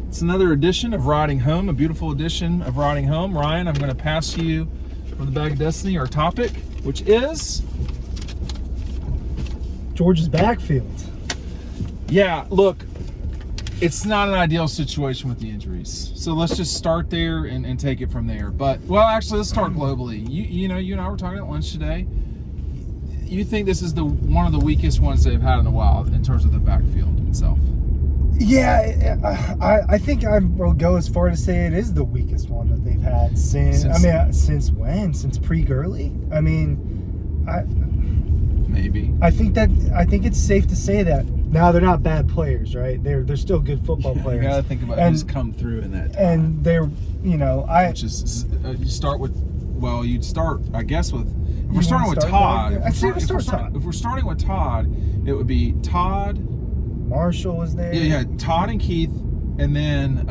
It's another edition of Riding Home, a beautiful edition of Riding Home. Ryan, I'm going to pass you from the Bag of Destiny our topic, which is Georgia's backfield. Yeah, look, it's not an ideal situation with the injuries. So let's just start there and take it from there. But, well, actually, let's start globally. You know, you and I were talking at lunch today. You think this is one of the weakest ones they've had in a while in terms of the backfield itself? Yeah, I think I will go as far to say it is the weakest one that they've had since when? Since pre-Gurley? I mean, maybe. I think it's safe to say that. Now they're not bad players, right? They're still good football players. You got to think about who's come through in that time. And they're, you know, which is you start with. Well, you'd start, I guess, with. If we're starting with Todd. If we're starting with Todd, it would be Todd. Marshall was there. Yeah, Todd and Keith, and then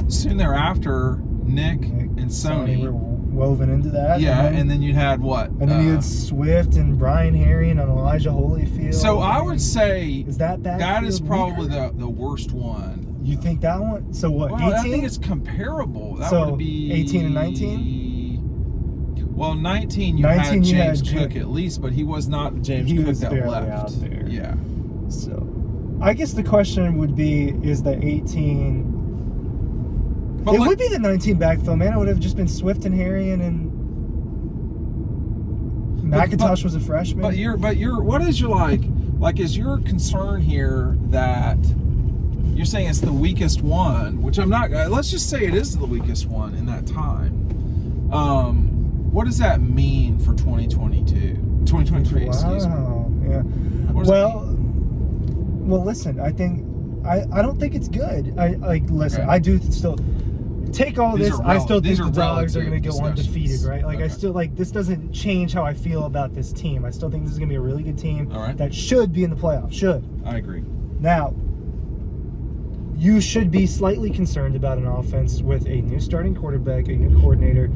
soon thereafter, Nick and Sony were woven into that. Yeah, and then you had what? And then you had Swift and Brian Herring and Elijah Holyfield. So I would say that is probably the worst one. You think that one? So what? Well, 18? I think it's comparable. That would be 18 and 19. Well, 19 you had James Cook at least, but he was not James Cook that left. Out there. Yeah. So I guess the question would be: is the 18? But it would be the 19 backfield, man. It would have just been Swift and Herring, and McIntosh was a freshman. But what is your like? Is your concern here that you're saying it's the weakest one? Which I'm not. Let's just say it is the weakest one in that time. What does that mean for 2023? Wow. Excuse me. Yeah. Well, listen. I don't think it's good. Listen. Okay. I do still take all this. I still think the Dogs are going to go undefeated, right? Like, okay. I still this doesn't change how I feel about this team. I still think this is going to be a really good team that should be in the playoffs. I agree. Now, you should be slightly concerned about an offense with a new starting quarterback, a new coordinator,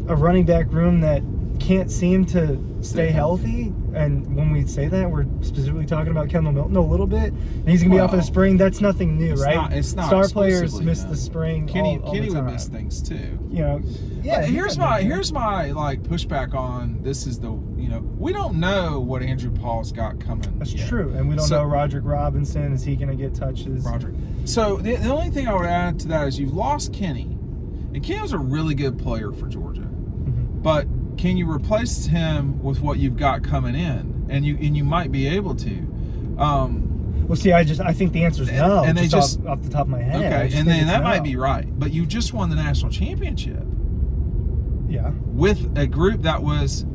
a running back room that can't seem to stay healthy. And when we say that, we're specifically talking about Kendall Milton a little bit. And he's going to be off in the spring. That's nothing new, right? It's not Star players miss the spring. Kenny all the time. would miss things too. You know, yeah. Here's my pushback on this is we don't know what Andrew Paul's got coming. That's true, and we don't know Roderick Robinson. Is he going to get touches? So the only thing I would add to that is you've lost Kenny, and Kenny was a really good player for Georgia. But can you replace him with what you've got coming in? And you might be able to. Well, see, I think the answer is no. And they just off the top of my head. Okay, and then that might be right. But you just won the national championship. Yeah. With a group that was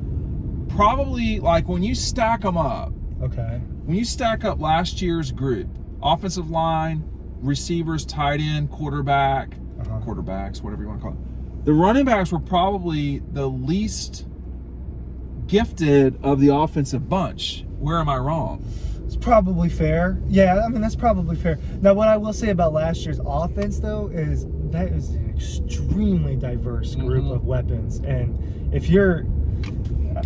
probably when you stack them up. Okay. When you stack up last year's group, offensive line, receivers, tight end, quarterbacks, whatever you want to call it. The running backs were probably the least gifted of the offensive bunch. Where am I wrong? It's probably fair. Yeah, I mean, that's probably fair. Now, what I will say about last year's offense, though, is that is an extremely diverse group of weapons. And if you're,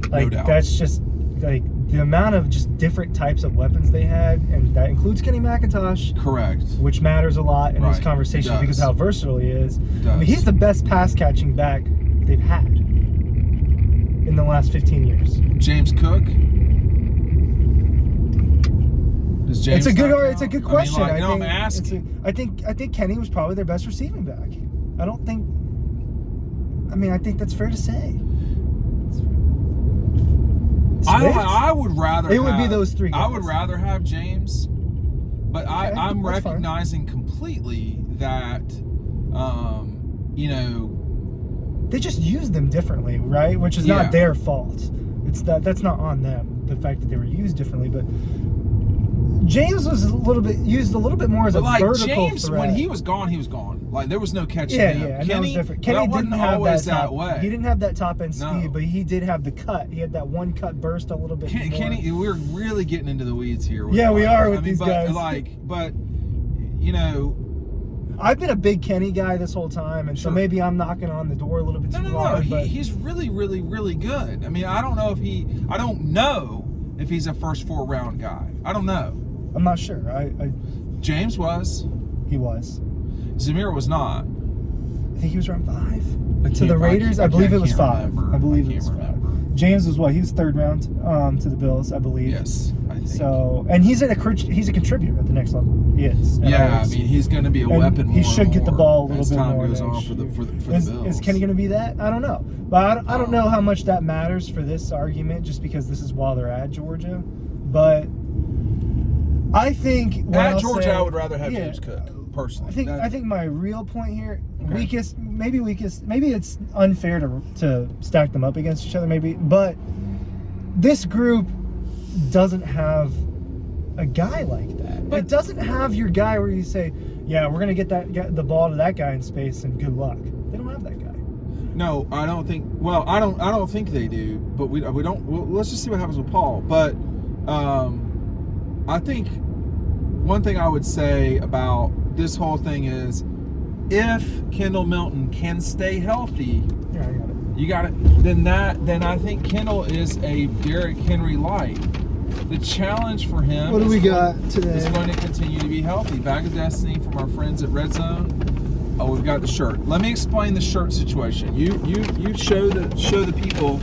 that's just, the amount of just different types of weapons they had, and that includes Kenny McIntosh. Correct. Which matters a lot in this conversation because of how versatile he is. I mean, he's the best pass-catching back they've had in the last 15 years. James Cook? It's a good question. I'm asking. I think Kenny was probably their best receiving back. I think that's fair to say. I would rather it would be those three guys. I would rather have James, but I'm recognizing completely that they just use them differently, right? Which is not their fault. That's not on them, the fact that they were used differently, but James was used a little bit more as a vertical James, threat. when he was gone, Like there was no catching him. Yeah, Kenny, that was different. Kenny didn't have that way. He didn't have that top end speed, but he did have the cut. He had that one cut burst a little bit. Kenny, we're really getting into the weeds here. Yeah, we are with these guys. But I've been a big Kenny guy this whole time, and so maybe I'm knocking on the door a little bit too hard. No. He's really, really, really good. I mean, I don't know if he's a first 4 round guy. I don't know. I'm not sure. James was. He was. Zamir was not. I think he was around 5. I To the can't- Raiders, I believe it was can't 5. remember. I believe I it was can't 5. remember. James was what? He was 3rd round to the Bills, I believe. Yes, I think. So, and he's a contributor at the next level. He is. Yeah, I mean, he's going to be a weapon. He more should and get the more ball a little as bit time more goes next on for the year. Bills. Is Kenny going to be that? I don't know, but I don't know how much that matters for this argument, just because this is while they're at Georgia. But I think At Georgia, I would rather have James Cook personally. I think my real point here, maybe it's unfair to stack them up against each other, maybe, but this group doesn't have a guy like that. But it doesn't have your guy where you say, yeah, we're gonna get the ball to that guy in space and good luck. They don't have that guy. No, I don't think. Well, I don't think they do. But we don't. Well, let's just see what happens with Paul. But I think one thing I would say about this whole thing is, if Kendall Milton can stay healthy, Yeah, I got it. you got it. Then I think Kendall is a Derrick Henry light. The challenge for him. What do we got today? Is going to continue to be healthy. Bag of Destiny from our friends at Red Zone. Oh, we've got the shirt. Let me explain the shirt situation. You show the people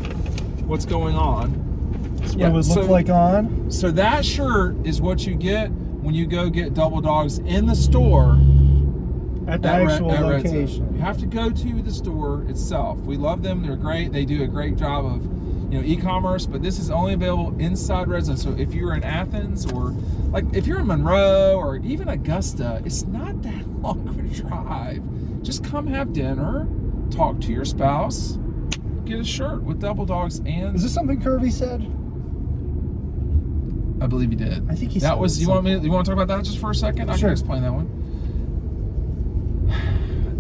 what's going on. That's what it would look like on. So that shirt is what you get when you go get Double Dogs in the store. At the actual Red Zone. location. You have to go to the store itself. We love them. They're great. They do a great job of, e-commerce, but this is only available inside Red Zone. So if you're in Athens, or like if you're in Monroe or even Augusta, it's not that long of a drive. Just come have dinner, talk to your spouse, get a shirt with Double Dogs. And Is this something Kirby said? I believe he did. I think he that said was. it You want to talk about that just for a second? I Sure. can explain that one.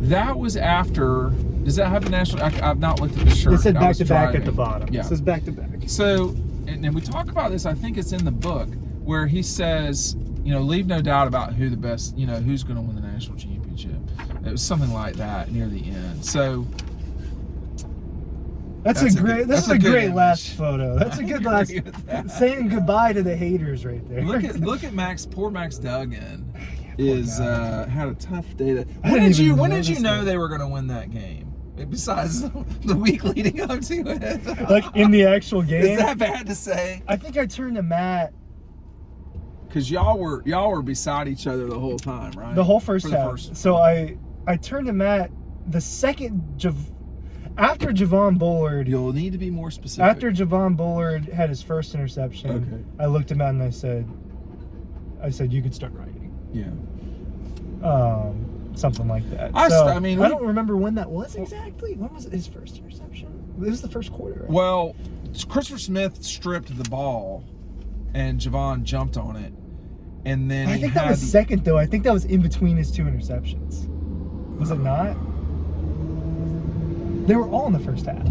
That was after. Does that have the national? I've not looked at the shirt. It said I back was to back at driving. the bottom. Yeah. It says back to back. So, and we talk about this. I think it's in the book where he says, leave no doubt about who the best, who's going to win the national championship. It was something like that near the end. So. This is a great image. last photo. That's a good last saying goodbye to the haters right there. Look at Max. Poor Max Duggan had a tough day. I When didn't even did you notice know that. they were going to win that game? Besides the week leading up to it, Like in the actual game. Is that bad to say? I think I turned to Matt Because y'all were beside each other the whole time, right? the whole first For the half. first- So I turned to Matt the second after Javon Bullard. You'll need to be more specific. After Javon Bullard had his first interception, Okay. I looked at Matt and I said, you could start writing. Yeah. Something like that. I don't remember when that was exactly. When was his first interception? It was the first quarter. Right? Well, Christopher Smith stripped the ball, and Javon jumped on it, and then I think that was second though. I think that was in between his 2 interceptions. Was it not? They were all in the first half.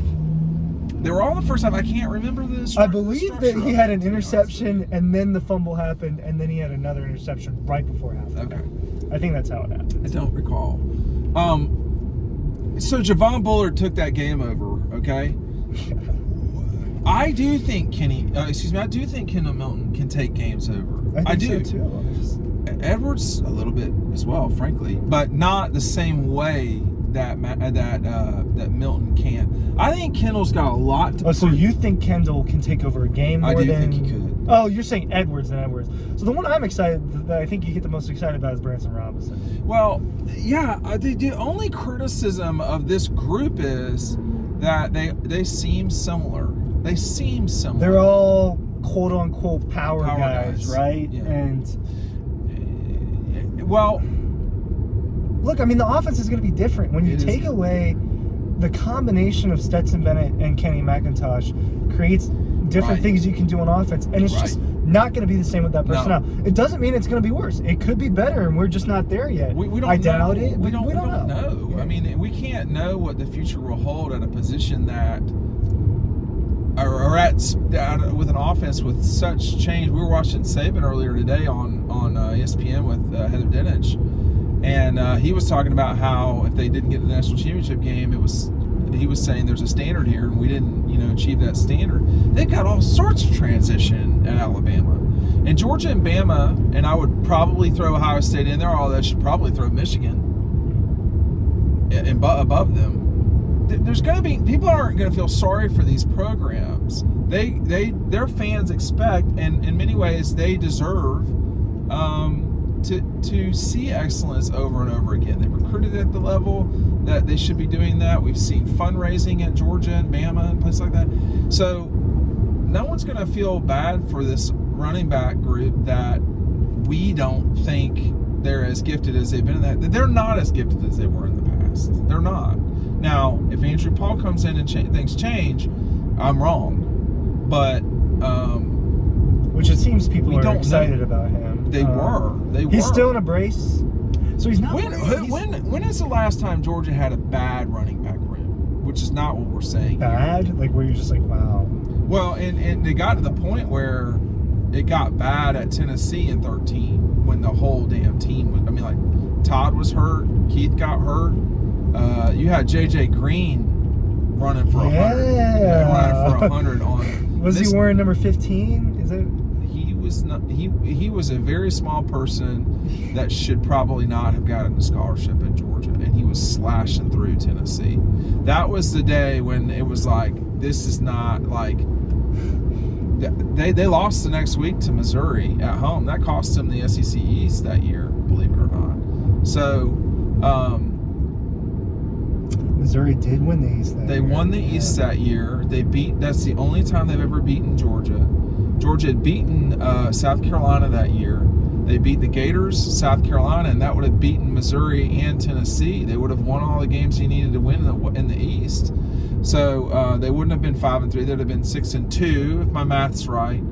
They were all in the first half. I can't remember this. I believe that he had an interception, and then the fumble happened, and then he had another interception right before halftime. Okay. I think that's how it happened. I don't recall. So Javon Bullard took that game over. Okay. I do think Kendall Milton can take games over. I do think so too. Edwards a little bit as well, frankly, but not the same way that Milton can. I think Kendall's got a lot to. So you think Kendall can take over a game more I do than? think he could. Oh, you're saying Edwards than Edwards. So the one I'm excited that I think you get the most excited about is Branson Robinson. Well, yeah. The only criticism of this group is that they seem similar. They seem similar. They're all quote unquote power guys, right? Yeah. And well, look, I mean, the offense is going to be different when you take away the combination of Stetson Bennett and Kenny McIntosh creates different things you can do on offense, and it's just not going to be the same with that personnel. No. It doesn't mean it's going to be worse. It could be better, and we're just not there yet. We don't I doubt it. We don't know. Yeah. I mean, we can't know what the future will hold at a position that, or at with an offense with such change. We were watching Saban earlier today on ESPN with Heather Dinich, and he was talking about how if they didn't get the national championship game, he was saying there's a standard here, and we didn't, achieve that standard. They've got all sorts of transition at Alabama. And Georgia and Bama, and I would probably throw Ohio State in there, although I should probably throw Michigan above them. There's going to be, people aren't going to feel sorry for these programs. Their fans expect, and in many ways they deserve, to see excellence over and over again. They recruited at the level that they should be doing that. We've seen fundraising at Georgia and Bama and places like that. So no one's going to feel bad for this running back group that we don't think they're as gifted as they've been in that. They're not as gifted as they were in the past. They're not. Now, if Andrew Paul comes in and things change, I'm wrong. But which it seems people are excited about him. They were. He's still in a brace, so he's not. When is the last time Georgia had a bad running back room? Which is not what we're saying. Bad, here. Like where you're just like, wow. Well, and they got to the point where it got bad at Tennessee in 13 when the whole damn team was. I mean, like Todd was hurt, Keith got hurt. You had J.J. Green running for 100. Yeah, running for 100 on. Was he wearing number 15? Is it? He was not. He was a very small person that should probably not have gotten a scholarship at Georgia, and he was slashing through Tennessee. That was the day when it was like, this is not like. They lost the next week to Missouri at home. That cost them the SEC East that year, believe it or not. So. Missouri did win the East that year. They won the East that year. That's the only time they've ever beaten Georgia. Georgia had beaten South Carolina that year. They beat the Gators, South Carolina, and that would have beaten Missouri and Tennessee. They would have won all the games he needed to win in the East. So they wouldn't have been 5-3. They'd have been 6-2, if my math's right,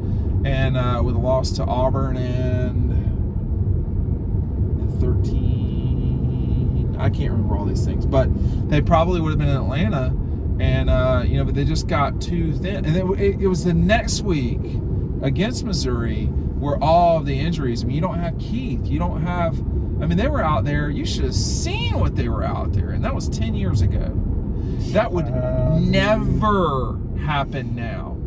and with a loss to Auburn and 13. I can't remember all these things, but they probably would have been in Atlanta, and but they just got too thin. And it was the next week against Missouri where all of the injuries. I mean, you don't have Keith, you don't have. I mean, they were out there. You should have seen what they were out there, and that was 10 years ago. That would never happen now.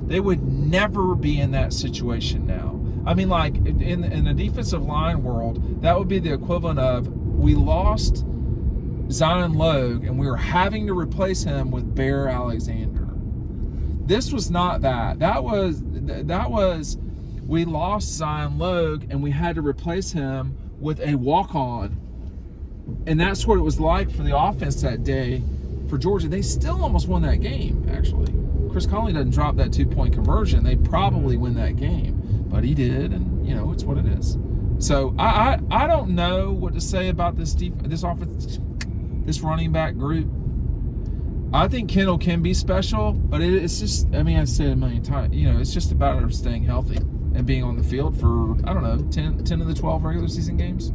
They would never be in that situation now. I mean, like in the defensive line world, that would be the equivalent of we lost Zion Logue and we were having to replace him with Bear Alexander. This was not that. That was we lost Zion Logue and we had to replace him with a walk-on. And that's what it was like for the offense that day for Georgia. They still almost won that game, actually. Chris Conley doesn't drop that 2-point conversion. They probably win that game. But he did, and it's what it is. So I don't know what to say about this offense, this running back group. I think Kendall can be special, but it's just, I mean, I said it a million times, it's just about her staying healthy and being on the field for, I don't know, 10 of the 12 regular season games.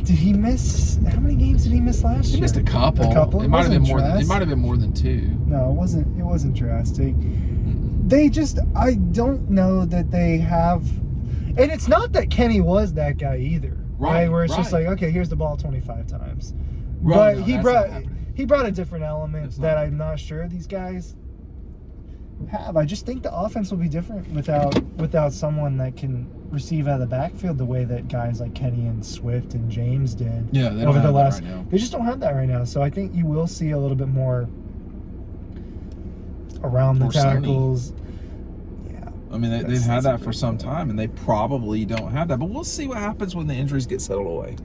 Did he miss? How many games did he miss last year? He missed a couple. It might have been more than. It might have been more than 2. No, it wasn't. It wasn't drastic. They just. I don't know that they have. And it's not that Kenny was that guy either. Right. Where it's just like, okay, here's the ball 25 times. Right. But he brought a different element that I'm not sure these guys have. I just think the offense will be different without someone that can receive out of the backfield the way that guys like Kenny and Swift and James did. Yeah, they don't have that right now. They just don't have that right now. So I think you will see a little bit more around the tackles. Yeah. I mean, they've had that for some time, and they probably don't have that. But we'll see what happens when the injuries get settled away.